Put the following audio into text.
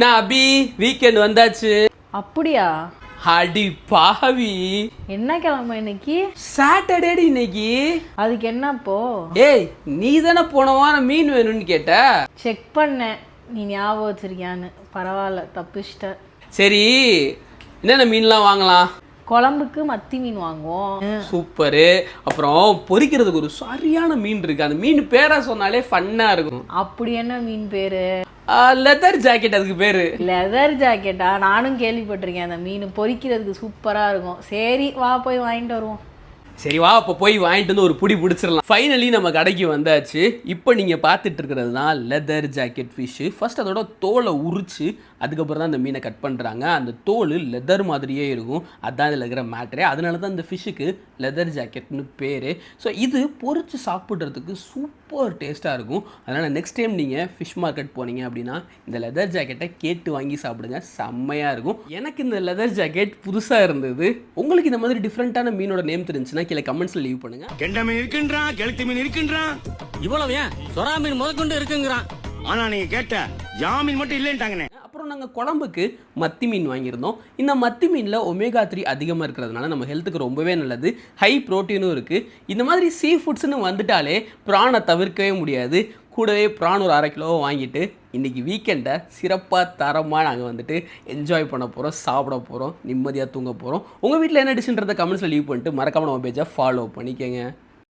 நான் அபி வீக்கெண்ட் வந்தாச்சு. அப்படியா? அடி பாவி, என்ன கிழமை இன்னைக்கு? சாட்டர்டே இன்னைக்கு. அதுக்கு என்ன இப்போ? ஏய், நீ தானே போன வாரம் மீன் வேணும்னு கேட்ட. செக் பண்ணேன், நீ ஞாபகம் வச்சிருக்கியான்னு. பரவாயில்ல, தப்பிச்சிட்ட. சரி, என்னென்ன மீன்லாம் வாங்கலாம்? குழம்புக்கு மத்தி மீன் வாங்குவோம். சூப்பரு. அப்புறம் பொரிக்கிறதுக்கு ஒரு சரியான மீன் இருக்கு. அந்த மீன் பேரா சொன்னாலே ஃபன்னா இருக்கும். அப்படி என்ன மீன் பேரு? லெதர் ஜாக்கெட் அதுக்கு பேரு. லெதர் ஜாக்கெட்டா? நானும் கேள்விப்பட்டிருக்கேன். அந்த மீன் பொரிக்கிறதுக்கு சூப்பரா இருக்கும். சரி வா, போய் வாங்கிட்டு வருவோம். சரி வா, அப்போ போய் வாங்கிட்டு வந்து ஒரு புடி பிடிச்சிடலாம். ஃபைனலி நம்ம கடைக்கு வந்தாச்சு. இப்போ நீங்கள் பார்த்துட்டு இருக்கிறது தான் லெதர் ஜாக்கெட் ஃபிஷ்ஷு. ஃபர்ஸ்ட் அதோட தோலை உரிச்சு அதுக்கப்புறம் தான் அந்த மீனை கட் பண்ணுறாங்க. அந்த தோல் லெதர் மாதிரியே இருக்கும். அதுதான் இதில் இருக்கிற மேட்ரே. அதனால தான் இந்த ஃபிஷ்ஷுக்கு லெதர் ஜாக்கெட்னு பேர். ஸோ இது பொரிச்சு சாப்பிட்றதுக்கு சூப்பர் டேஸ்ட்டாக இருக்கும். அதனால் நெக்ஸ்ட் டைம் நீங்கள் ஃபிஷ் மார்க்கெட் போனீங்க அப்படின்னா இந்த லெதர் ஜாக்கெட்டை கேட்டு வாங்கி சாப்பிடுங்க, செம்மையாக இருக்கும். எனக்கு இந்த லெதர் ஜாக்கெட் புதுசாக இருந்தது. உங்களுக்கு இந்த மாதிரி டிஃப்ரெண்ட்டான மீனோட நேம் தெரிஞ்சுன்னா கீழே கமெண்ட்ஸில் லீவ் பண்ணுங்க. கெண்டை மீன் இருக்குன்றான், கெளுத்தி மீன் இருக்குன்றான், இவ்வளவு ஏன் சொரா மீன் முதற்கொண்டு இருக்குங்கிறான். ஆனா நீங்க கேட்ட ஜாமீன் மட்டும் இல்லைன்ட்டாங்கண்ணே. அப்புறம் நாங்கள் குழம்புக்கு மத்தி மீன் வாங்கியிருந்தோம். இந்த மத்தி மீனில் ஒமேகா 3 அதிகமாக இருக்கிறதுனால நம்ம ஹெல்த்துக்கு ரொம்பவே நல்லது. ஹை ப்ரோட்டீனும் இருக்குது. இந்த மாதிரி சீ ஃபுட்ஸ்னு வந்துட்டாலே ப்ரானை தவிர்க்கவே முடியாது. கூடவே ப்ரான் ஒரு 1/2 கிலோ வாங்கிட்டு இன்றைக்கி வீக்கெண்டை சிறப்பாக தரமாக நாங்கள் வந்துட்டு என்ஜாய் பண்ண போகிறோம், சாப்பிட போகிறோம், நிம்மதியாக தூங்க போகிறோம். உங்கள் வீட்டில் என்ன டிஷ்ன்றதை கமெண்ட்ஸில் லீவ் பண்ணிட்டு மறக்காமல் நம்ம பேஜை ஃபாலோ பண்ணிக்கோங்க.